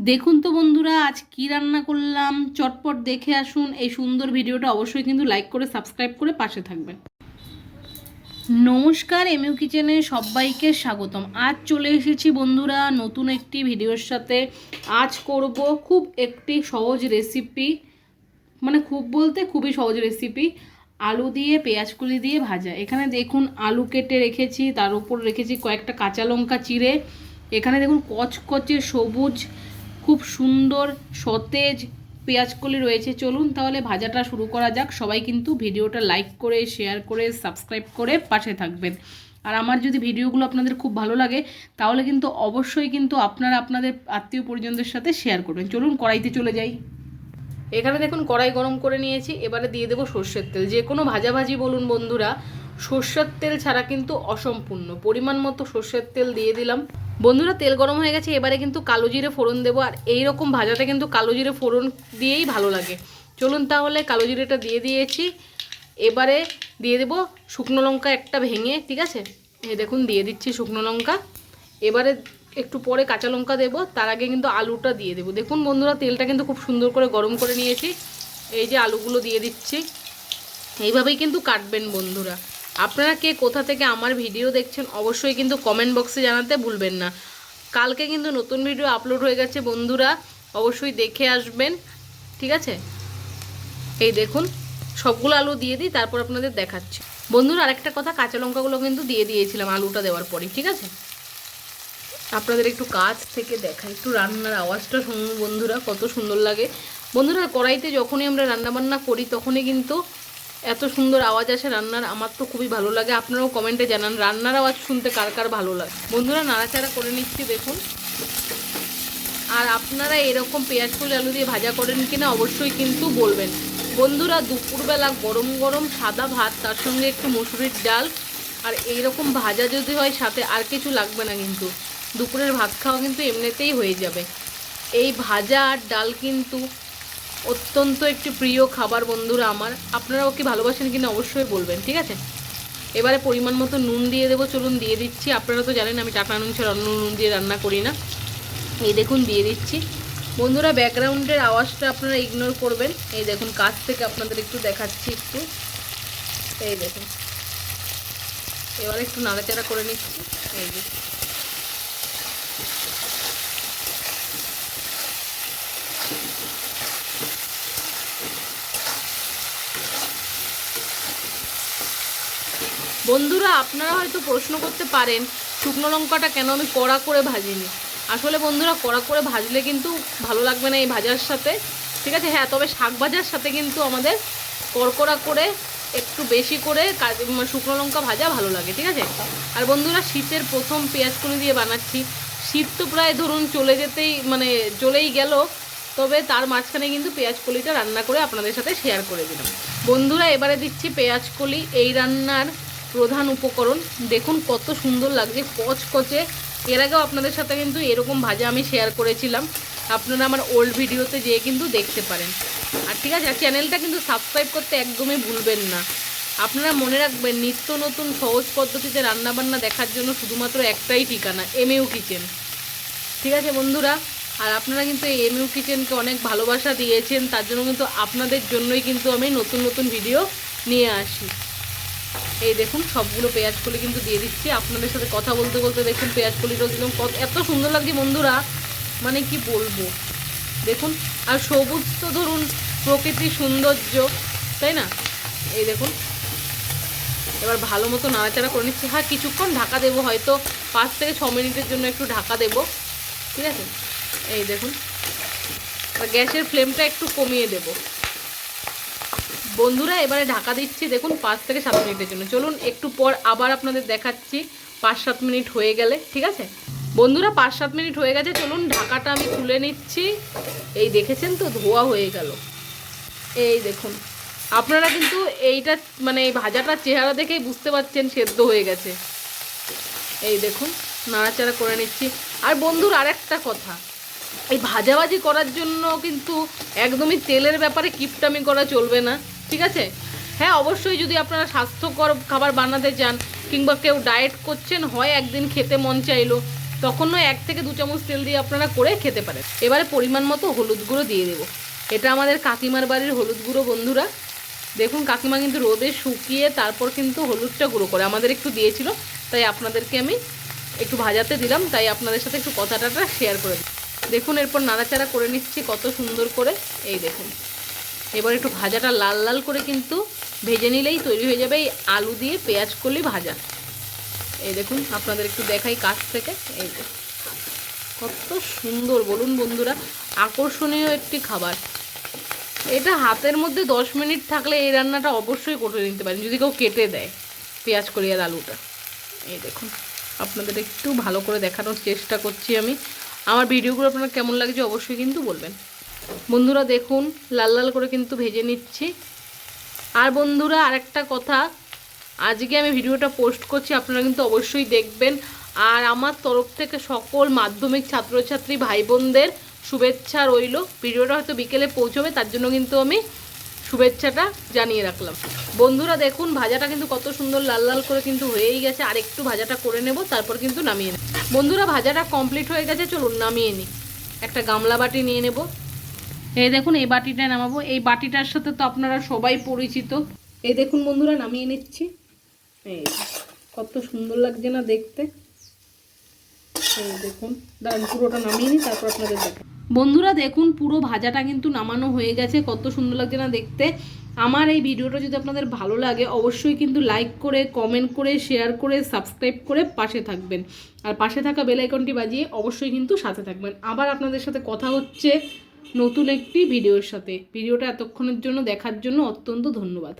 দেখুন তো বন্ধুরা, আজ কি রান্না করলাম চটপট দেখে আসুন। এই সুন্দর ভিডিওটা অবশ্যই কিন্তু লাইক করে সাবস্ক্রাইব করে পাশে থাকবেন। নমস্কার, এমইউ কিচেনে সবাইকে স্বাগতম। আজ চলে এসেছি বন্ধুরা নতুন একটি ভিডিওর সাথে। আজ করব খুব একটি সহজ রেসিপি, মানে খুব বলতে খুবই সহজ রেসিপি। আলু দিয়ে পেঁয়াজকলি দিয়ে ভাজা। এখানে দেখুন আলু কেটে রেখেছি, তার উপর রেখেছি কয়েকটা কাঁচা লঙ্কা চিড়ে। এখানে দেখুন কচকচে সবুজ খুব সুন্দর সতেজ পেঁয়াজকলি রয়েছে। চলুন তাহলে ভাজাটা শুরু করা যাক। সবাই কিন্তু ভিডিওটা লাইক করে শেয়ার করে সাবস্ক্রাইব করে পাশে থাকবেন। আর আমার যদি ভিডিওগুলো আপনাদের খুব ভালো লাগে তাহলে কিন্তু অবশ্যই কিন্তু আপনারা আপনাদের আত্মীয় পরিজনদের সাথে শেয়ার করবেন। চলুন কড়াইতে চলে যাই। এখানে দেখুন কড়াই গরম করে নিয়েছি। এবারে দিয়ে দেবো সর্ষের তেল। যে কোনো ভাজাভাজি বলুন বন্ধুরা, সর্ষের তেল ছাড়া কিন্তু অসম্পূর্ণ। পরিমাণ মতো সর্ষের তেল দিয়ে দিলাম। বন্ধুরা তেল গরম হয়ে গেছে, এবারে কিন্তু কালো জিরে ফোড়ন দেবো। আর এই রকম ভাজাতে কিন্তু কালো জিরে ফোড়ন দিয়েই ভালো লাগে। চলুন তাহলে কালো জিরেটা দিয়ে দিয়েছি। এবারে দিয়ে দেবো শুকনো লঙ্কা একটা ভেঙে, ঠিক আছে, এই দেখুন দিয়ে দিচ্ছি শুকনো লঙ্কা। এবারে একটু পরে কাঁচা লঙ্কা দেবো, তার আগে কিন্তু আলুটা দিয়ে দেবো। দেখুন বন্ধুরা তেলটা কিন্তু খুব সুন্দর করে গরম করে নিয়েছি। এই যে আলুগুলো দিয়ে দিচ্ছি। এইভাবেই কিন্তু কাটবেন বন্ধুরা। আপনারা কে কোথা থেকে আমার ভিডিও দেখছেন অবশ্যই কিন্তু কমেন্ট বক্সে জানাতে ভুলবেন না। কালকে কিন্তু নতুন ভিডিও আপলোড হয়ে গেছে বন্ধুরা, অবশ্যই দেখে আসবেন, ঠিক আছে। এই দেখুন সবগুলো আলু দিয়ে দিই, তারপর আপনাদের দেখাচ্ছি। বন্ধুরা আরেকটা কথা, কাঁচা লঙ্কাগুলো কিন্তু দিয়ে দিয়েছিলাম আলুটা দেওয়ার পরই, ঠিক আছে। আপনাদের একটু কাছ থেকে দেখাই, একটু রান্নার আওয়াজটা শুনুন বন্ধুরা, কত সুন্দর লাগে। বন্ধুরা কড়াইতে যখনই আমরা রান্নাবান্না করি তখনই কিন্তু এত সুন্দর আওয়াজ আসে রান্নার। আমার তো খুবই ভালো লাগে। আপনারাও কমেন্টে জানান রান্নার আওয়াজ শুনতে কার কার ভালো লাগে। বন্ধুরা নাড়াচাড়া করে নিচ্ছি দেখুন। আর আপনারা এরকম পেঁয়াজকলি আলু দিয়ে ভাজা করেন কিনা অবশ্যই কিন্তু বলবেন। বন্ধুরা দুপুরবেলা গরম গরম সাদা ভাত, তার সঙ্গে একটু মসুরির ডাল আর এইরকম ভাজা যদি হয়, সাথে আর কিছু লাগবে না। কিন্তু দুপুরের ভাত খাওয়া কিন্তু এমনিতেই হয়ে যাবে। এই ভাজা আর ডাল কিন্তু অত্যন্ত একটি প্রিয় খাবার বন্ধুরা আমার। আপনারাও কি ভালোবাসেন কিনা অবশ্যই বলবেন, ঠিক আছে। এবারে পরিমাণ মতো নুন দিয়ে দেবো। চলুন দিয়ে দিচ্ছি। আপনারা তো জানেন আমি টাটা নুন ছাড়া অন্য নুন দিয়ে রান্না করি না। এই দেখুন দিয়ে দিচ্ছি। বন্ধুরা ব্যাকগ্রাউন্ডের আওয়াজটা আপনারা ইগনোর করবেন। এই দেখুন কাছ থেকে আপনাদের একটু দেখাচ্ছি একটু। এই দেখুন এবার একটু নাড়াচাড়া করে নিচ্ছি। এই যে বন্ধুরা আপনারা হয়তো প্রশ্ন করতে পারেন শুকনো লঙ্কাটা কেন আমি কড়া করে ভাজিনি। আসলে বন্ধুরা কড়া করে ভাজলে কিন্তু ভালো লাগবে না এই ভাজার সাথে, ঠিক আছে। হ্যাঁ, তবে শাক ভাজার সাথে কিন্তু আমাদের কড়কড়া করে একটু বেশি করে শুকনো লঙ্কা ভাজা ভালো লাগে, ঠিক আছে। আর বন্ধুরা শীতের প্রথম পেঁয়াজকলি দিয়ে বানাচ্ছি। শীত তো প্রায় ধরুন চলেই গেল, তবে তার মাঝখানে কিন্তু পেঁয়াজকলিটা রান্না করে আপনাদের সাথে শেয়ার করে দিলাম। বন্ধুরা এবারে দিচ্ছি পেঁয়াজকলি, এই রান্নার প্রধান উপকরণ। দেখুন কত সুন্দর লাগছে কচকচে। এর আগেও আপনাদের সাথে কিন্তু এরকম ভাজা আমি শেয়ার করেছিলাম, আপনারা আমার ওল্ড ভিডিওতে যেয়ে কিন্তু দেখতে পারেন। আর ঠিক আছে, চ্যানেলটা কিন্তু সাবস্ক্রাইব করতে একদমই ভুলবেন না। আপনারা মনে রাখবেন নিত্য নতুন সহজ পদ্ধতিতে রান্নাবান্না দেখার জন্য শুধুমাত্র একটাই ঠিকানা, এমইউ কিচেন, ঠিক আছে বন্ধুরা। আর আপনারা কিন্তু এই এমইউ কিচেনকে অনেক ভালোবাসা দিয়েছেন, তার জন্য কিন্তু আপনাদের জন্যই কিন্তু আমি নতুন নতুন ভিডিও নিয়ে আসি। এই দেখুন সবগুলো পেঁয়াজকলি কিন্তু দিয়ে দিচ্ছি। আপনাদের সাথে কথা বলতে বলতে দেখুন পেঁয়াজকলিটাও দিলাম। এত সুন্দর লাগছে বন্ধুরা, মানে কি বলবো। দেখুন আর সবুজ তো ধরুন প্রকৃতির সৌন্দর্য, তাই না। এই দেখুন এবার ভালো মতো নাড়াচাড়া করে নিচ্ছি। হ্যাঁ কিছুক্ষণ ঢাকা দেবো, হয়তো 5 থেকে 6 মিনিটের জন্য একটু ঢাকা দেবো, ঠিক আছে। এই দেখুন গ্যাসের ফ্লেমটা একটু কমিয়ে দেবো বন্ধুরা। এবারে ঢাকা দিচ্ছি দেখুন 5 থেকে 7 মিনিটের জন্য। চলুন একটু পর আবার আপনাদের দেখাচ্ছি 5-7 মিনিট হয়ে গেলে, ঠিক আছে বন্ধুরা। 5-7 মিনিট হয়ে গেছে, চলুন ঢাকাটা আমি তুলে নিচ্ছি। এই দেখেছেন তো ধোয়া হয়ে গেল। এই দেখুন আপনারা কিন্তু এইটা এই ভাজাটার চেহারা দেখেই বুঝতে পারছেন সেদ্ধ হয়ে গেছে। এই দেখুন নাড়াচাড়া করে নিচ্ছি। আর বন্ধুর আরেকটা কথা, এই ভাজাভাজি করার জন্য কিন্তু একদমই তেলের ব্যাপারে কিপটামি করা চলবে না, ঠিক আছে। হ্যাঁ অবশ্যই যদি আপনারা স্বাস্থ্যকর খাবার বানাতে চান কিংবা কেউ ডায়েট করছেন, হয় একদিন খেতে মন চাইলো, তখনও 1 থেকে 2 চামচ তেল দিয়ে আপনারা করে খেতে পারেন। এবারে পরিমাণ মতো হলুদ গুঁড়ো দিয়ে দেবো। এটা আমাদের কাকিমার বাড়ির হলুদ গুঁড়ো বন্ধুরা। দেখুন কাকিমা কিন্তু রোদে শুকিয়ে তারপর কিন্তু হলুদটা গুঁড়ো করে আমাদের একটু দিয়েছিল, তাই আপনাদেরকে আমি একটু ভাজাতে দিলাম, তাই আপনাদের সাথে একটু কথাটা শেয়ার করে দিই। দেখুন এরপর নাড়াচাড়া করে নিচ্ছি কত সুন্দর করে। এই দেখুন এবার একটু ভাজাটা লাল লাল করে কিন্তু ভেজে নিলেই তৈরি হয়ে যাবে এই আলু দিয়ে পেঁয়াজ কলি ভাজা। এই দেখুন আপনাদের একটু দেখাই কাছ থেকে। এই যে কত সুন্দর বলুন বন্ধুরা, আকর্ষণীয় একটি খাবার। এটা হাতের মধ্যে 10 মিনিট থাকলে এই রান্নাটা অবশ্যই করে নিতে পারেন, যদি কেউ কেটে দেয় পেঁয়াজ কলি আর আলুটা। এই দেখুন আপনাদের একটু ভালো করে দেখানোর চেষ্টা করছি আমি। আমার ভিডিওগুলো আপনার কেমন লাগছে অবশ্যই কিন্তু বলবেন বন্ধুরা। দেখুন লাল লাল করে কিন্তু ভেজে নিচ্ছি। আর বন্ধুরা আরেকটা কথা, আজকে আমি ভিডিওটা পোস্ট করছি, আপনারা কিন্তু অবশ্যই দেখবেন। আর আমার তরফ থেকে সকল মাধ্যমিক ছাত্রছাত্রী ভাই বোনদের শুভেচ্ছা রইল। ভিডিওটা হয়তো বিকেলে পৌঁছবে, তার জন্য কিন্তু আমি শুভেচ্ছাটা জানিয়ে রাখলাম। বন্ধুরা দেখুন ভাজাটা কিন্তু কত সুন্দর লাল লাল করে কিন্তু হয়েই গেছে। আর একটু ভাজাটা করে নেব, তারপর কিন্তু নামিয়ে নেব। বন্ধুরা ভাজাটা কমপ্লিট হয়ে গেছে, চলুন নামিয়ে নিই। একটা গামলা বাটি নিয়ে নেব। এই দেখুন এই বাটিটা নামাবো। এই বাটিটার সাথে তো আপনারা সবাই পরিচিত। এই দেখুন বন্ধুরা নামিয়ে নিচ্ছি। এই কত সুন্দর লাগছে না দেখতে। এই দেখুন দাঁড়ান পুরোটা নামিয়ে নিই, তারপর আপনাদের দেখেন। বন্ধুরা দেখুন পুরো ভাজাটা কিন্তু নামানো হয়ে গেছে, কত সুন্দর লাগছে না দেখতে। আমার এই ভিডিওটা যদি আপনাদের ভালো লাগে অবশ্যই কিন্তু লাইক করে, কমেন্ট করে, শেয়ার করে, সাবস্ক্রাইব করে পাশে থাকবেন। আর পাশে থাকা বেল আইকনটি বাজিয়ে অবশ্যই কিন্তু সাথে থাকবেন। আবার আপনাদের সাথে কথা হচ্ছে নতুন একটি ভিডিওর সাথে। ভিডিওটা এতক্ষণের জন্য দেখার জন্য অত্যন্ত ধন্যবাদ।